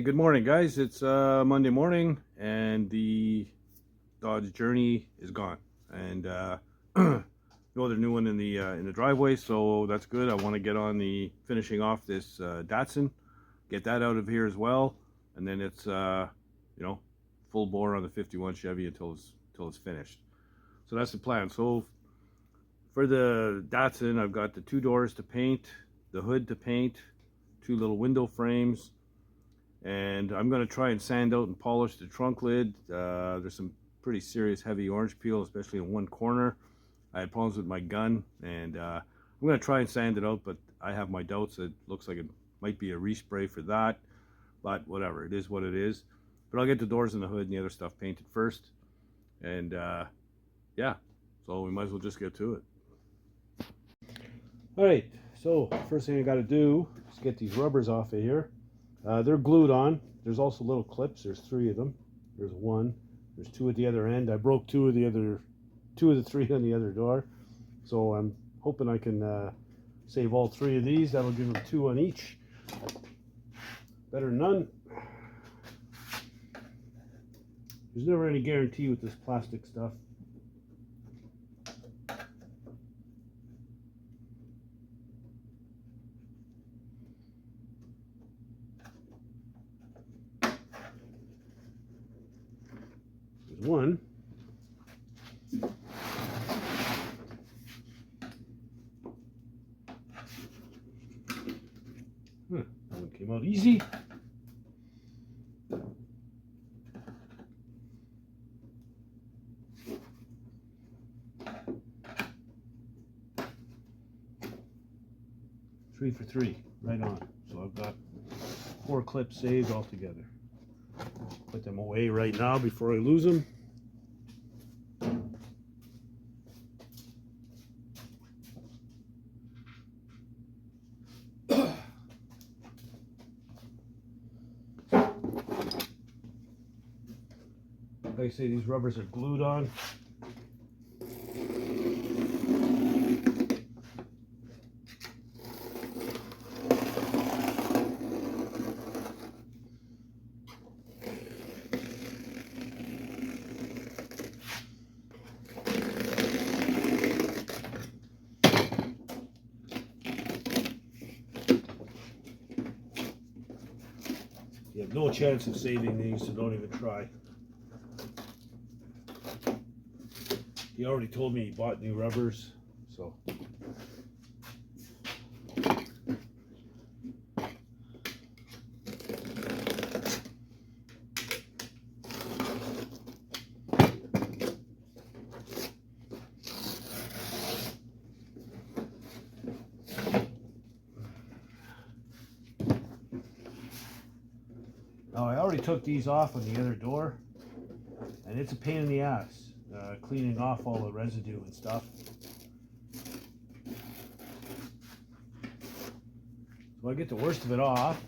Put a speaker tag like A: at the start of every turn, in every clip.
A: Good morning, guys. It's Monday morning, and the Dodge Journey is gone. And no other new one in the driveway, so that's good. I want to get on the finishing off this Datsun, get that out of here as well, and then it's full bore on the 51 Chevy until it's finished. So that's the plan. So for the Datsun, I've got the two doors to paint, the hood to paint, two little window frames. And I'm going to try and sand out and polish the trunk lid. There's some pretty serious heavy orange peel, especially in one corner. I had problems with my gun, and I'm going to try and sand it out, but I have my doubts. It looks like it might be a respray for that, but whatever, it is what it is. But I'll get the doors and the hood and the other stuff painted first, and yeah, so we might as well just get to it. All right, so first thing I got to do is get these rubbers off of here. They're glued on. There's also little clips. There's three of them. There's one. There's two at the other end. I broke two of the three on the other door. So I'm hoping I can save all three of these. That'll give them two on each. Better than none. There's never any guarantee with this plastic stuff. One. That one came out easy. Three for three, right on. So I've got 4 clips saved altogether. Put them away right now before I lose them. Like I say, these rubbers are glued on. You have no chance of saving these, so don't even try. He already told me he bought new rubbers, so. Now I already took these off on the other door, and it's a pain in the ass. Cleaning off all the residue and stuff. So I get the worst of it off.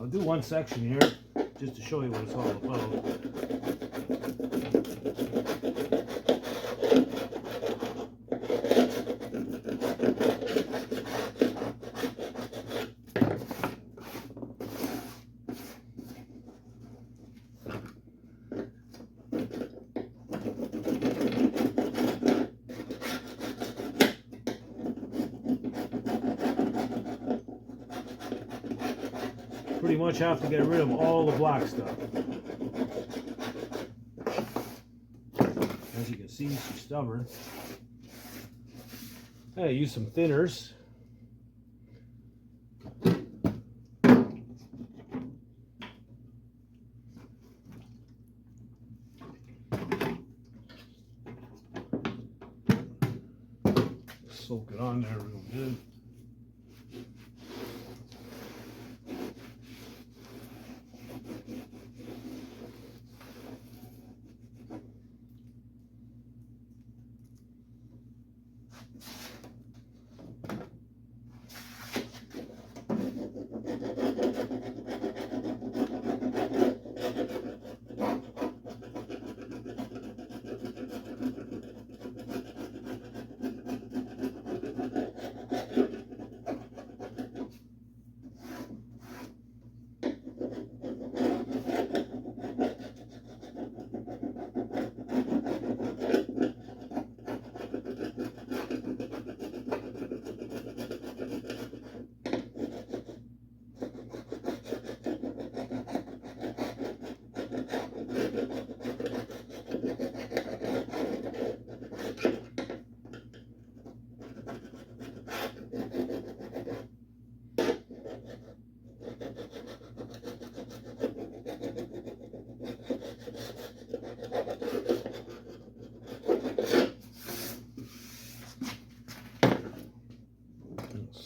A: I'll do one section here, just to show you what it's all about. Pretty much have to get rid of all the black stuff. As you can see, she's stubborn. I use some thinners. Soak it on there real good.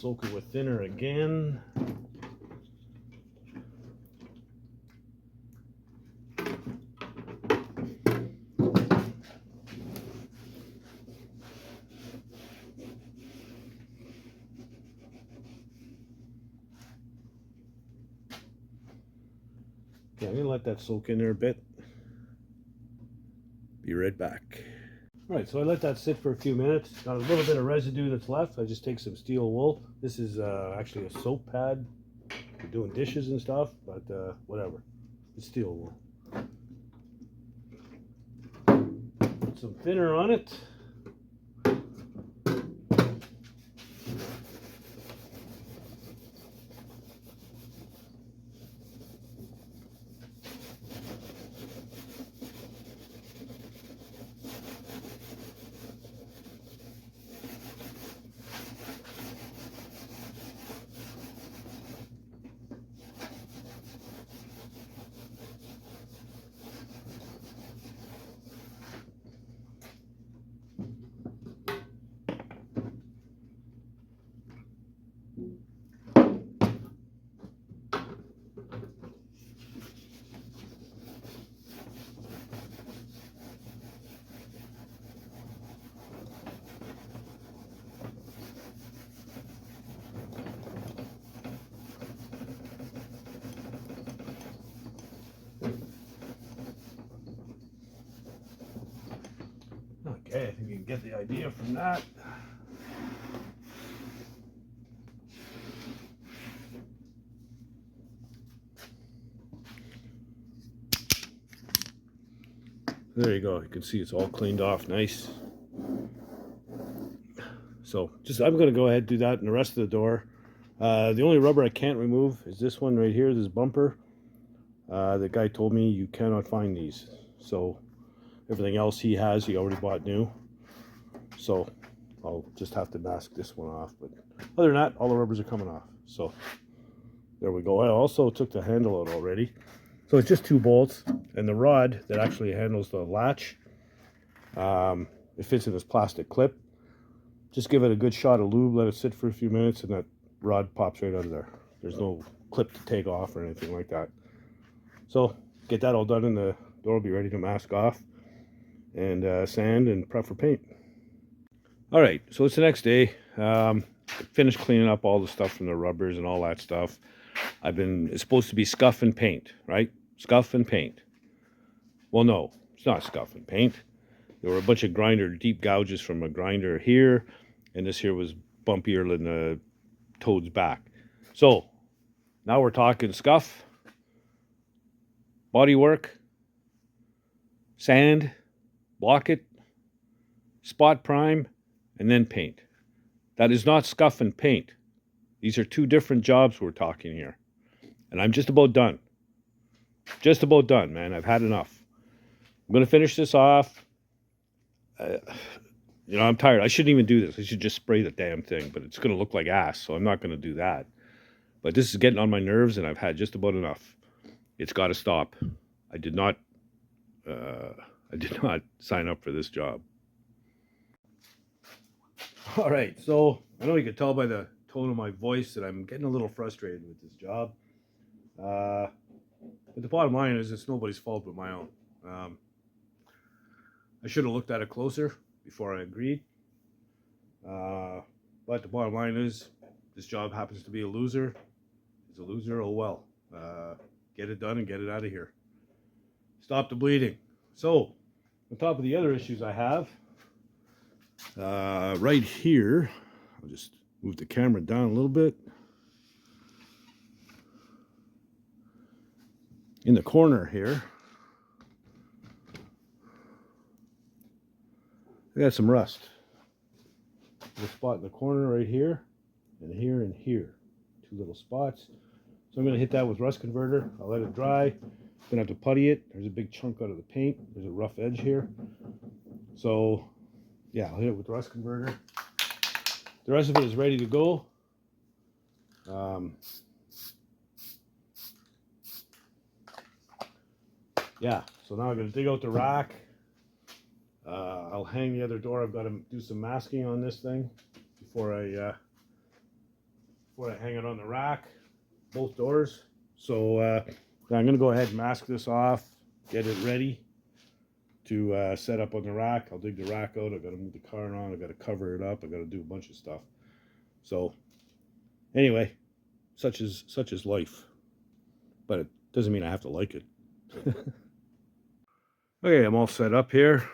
A: soak it with thinner again. Okay, I'm gonna let that soak in there a bit. Be right back. All right, so I let that sit for a few minutes. Got a little bit of residue that's left. I just take some steel wool. This is actually a soap pad for doing dishes and stuff, but whatever. It's steel wool. Put some thinner on it. Okay, I think you can get the idea from that. There you go. You can see it's all cleaned off nice. So I'm going to go ahead and do that in the rest of the door. The only rubber I can't remove is this one right here, this bumper. The guy told me you cannot find these. So everything else he already bought new. So I'll just have to mask this one off. But other than that, all the rubbers are coming off. So there we go. I also took the handle out already. So it's just 2 bolts, and the rod that actually handles the latch, it fits in this plastic clip. Just give it a good shot of lube, let it sit for a few minutes, and that rod pops right out of there. There's no clip to take off or anything like that. So get that all done, and the door will be ready to mask off and sand and prep for paint. All right, so it's the next day. Finished cleaning up all the stuff from the rubbers and all that stuff. It's supposed to be scuff and paint, right? Scuff and paint. Well, no, it's not scuff and paint. There were a bunch of deep gouges from a grinder here, and this here was bumpier than the toad's back. So now we're talking scuff, bodywork, sand, block it, spot prime, and then paint. That is not scuff and paint. These are 2 different jobs we're talking here. And I'm just about done. Just about done, man. I've had enough. I'm going to finish this off. I'm tired. I shouldn't even do this. I should just spray the damn thing, but it's going to look like ass, so I'm not going to do that. But this is getting on my nerves, and I've had just about enough. It's got to stop. I did not sign up for this job. All right, so I know you can tell by the tone of my voice that I'm getting a little frustrated with this job. But the bottom line is it's nobody's fault but my own. I should have looked at it closer before I agreed. But the bottom line is this job happens to be a loser. It's a loser, oh well. Get it done and get it out of here. Stop the bleeding. So, on top of the other issues I have, right here, I'll just move the camera down a little bit. In the corner here, I got some rust. There's a spot in the corner right here, and here and here. 2 little spots. So I'm going to hit that with rust converter. I'll let it dry. Gonna have to putty it. There's a big chunk out of the paint. There's a rough edge here. So yeah, I'll hit it with rust converter. The rest of it is ready to go. Yeah, so now I'm going to dig out the rack. I'll hang the other door. I've got to do some masking on this thing before I before I hang it on the rack, both doors. So now I'm going to go ahead and mask this off, get it ready to set up on the rack. I'll dig the rack out. I've got to move the car on. I've got to cover it up. I've got to do a bunch of stuff. So anyway, such is life. But it doesn't mean I have to like it. Okay, I'm all set up here.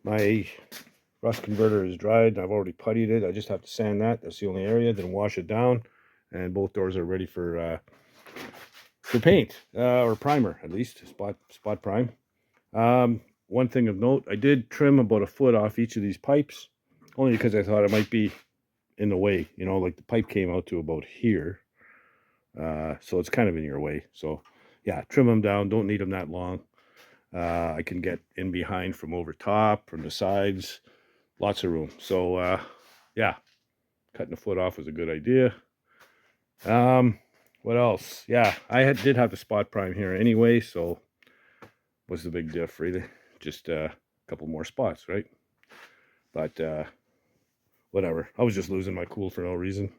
A: My rust converter is dried. I've already puttied it. I just have to sand that. That's the only area. Then wash it down, and both doors are ready for paint or primer, at least spot prime. One thing of note: I did trim about a foot off each of these pipes, only because I thought it might be in the way. You know, like the pipe came out to about here, so it's kind of in your way. So yeah, trim them down. Don't need them that long. I can get in behind from over top, from the sides, lots of room. So yeah, cutting a foot off was a good idea. What else? Yeah, did have the spot prime here anyway, so what's the big diff, really? Just a couple more spots, right? But whatever. I was just losing my cool for no reason.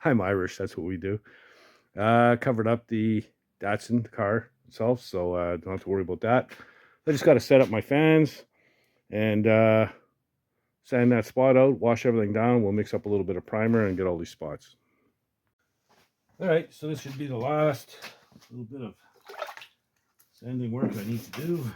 A: I'm Irish, that's what we do. Covered up the Datsun car itself, so don't have to worry about that. I just got to set up my fans and sand that spot out, wash everything down. We'll mix up a little bit of primer and get all these spots. All right, so this should be the last little bit of sanding work I need to do.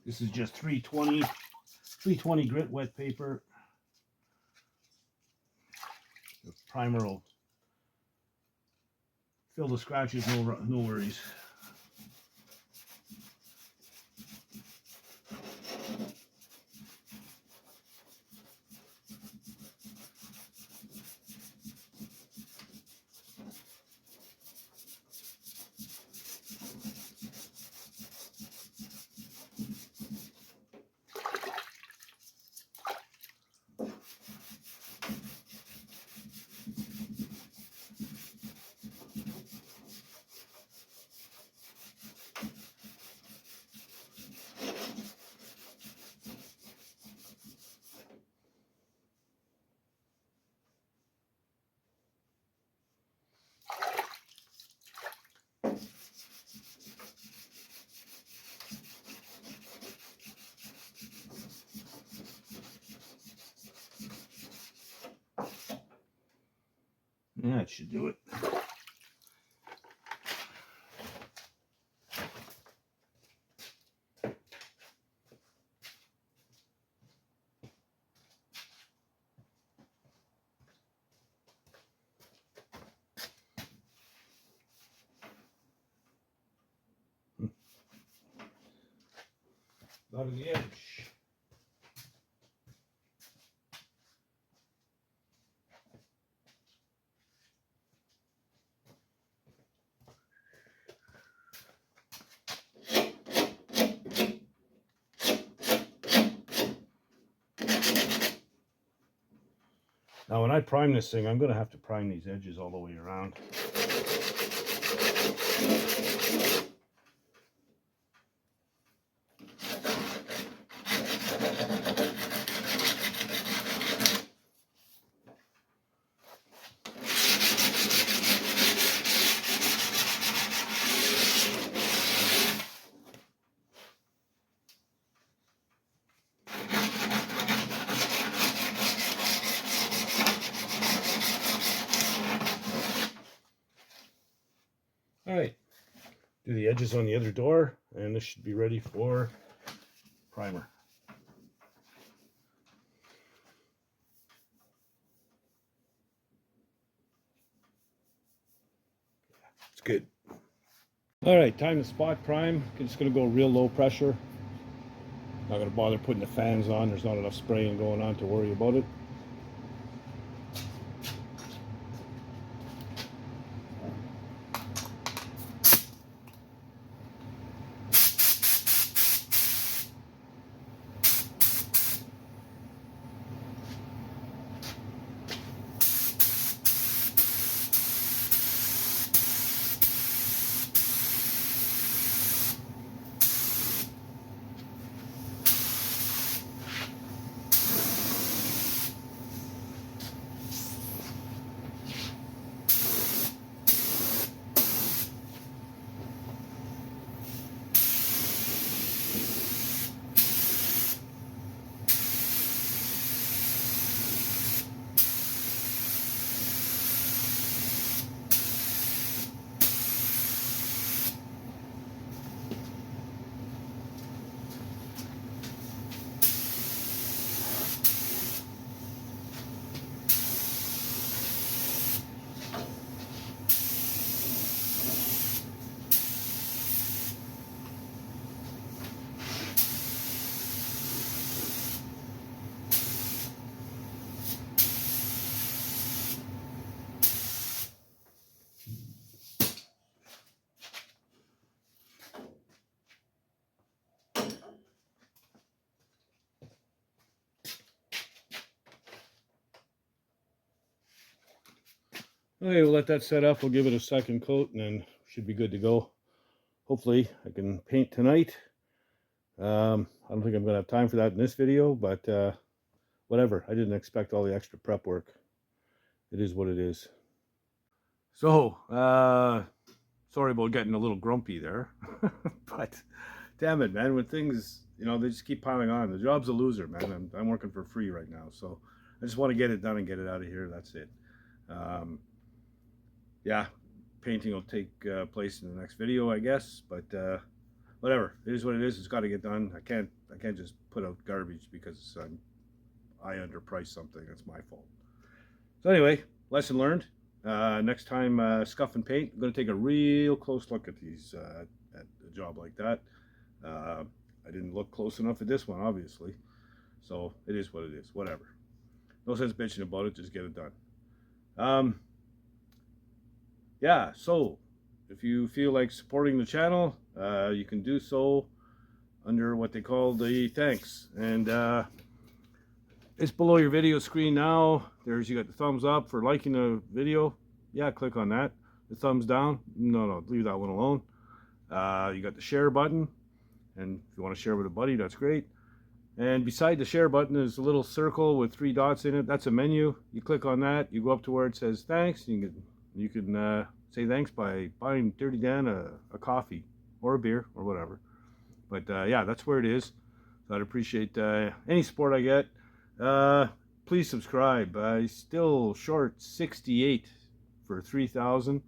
A: This is just 320 grit wet paper. The primer will fill the scratches, no worries. Yeah, it should do it. Out of the edge. Now when I prime this thing, I'm going to have to prime these edges all the way around. All right, do the edges on the other door, and this should be ready for primer. It's good. All right, time to spot prime. It's going to go real low pressure. Not going to bother putting the fans on. There's not enough spraying going on to worry about it. Okay, we'll let that set up. We'll give it a second coat and then should be good to go. Hopefully I can paint tonight. I don't think I'm going to have time for that in this video, but whatever. I didn't expect all the extra prep work. It is what it is. So, sorry about getting a little grumpy there, but damn it, man, when things, you know, they just keep piling on. The job's a loser, man. I'm working for free right now, so I just want to get it done and get it out of here. That's it. Yeah, painting will take place in the next video, I guess, but whatever. It is what it is. It's got to get done. I can't just put out garbage because I underpriced something. That's my fault. So anyway, lesson learned. Next time, scuff and paint. I'm going to take a real close look at these at a job like that. I didn't look close enough at this one, obviously. So it is what it is. Whatever. No sense bitching about it. Just get it done. Yeah, so if you feel like supporting the channel, you can do so under what they call the thanks. And it's below your video screen now. You got the thumbs up for liking the video. Yeah, click on that. The thumbs down. No, leave that one alone. You got the share button. And if you want to share with a buddy, that's great. And beside the share button is a little circle with 3 dots in it. That's a menu. You click on that. You go up to where it says thanks. You can say thanks by buying Dirty Dan a coffee or a beer or whatever. But yeah, that's where it is. So I'd appreciate any support I get. Please subscribe. I still short 68 for 3,000.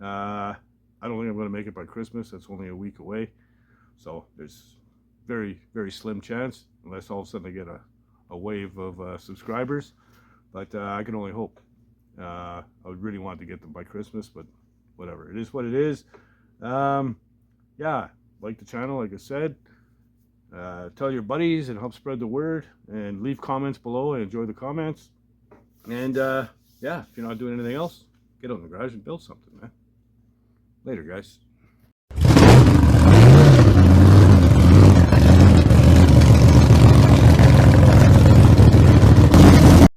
A: I don't think I'm going to make it by Christmas. That's only a week away. So there's very, very slim chance, unless all of a sudden I get a wave of subscribers. But I can only hope. I would really want to get them by Christmas, but whatever. It is what it is. Yeah, like the channel, like I said. Tell your buddies and help spread the word. And leave comments below. I enjoy the comments. And yeah, if you're not doing anything else, get out in the garage and build something, man. Later, guys.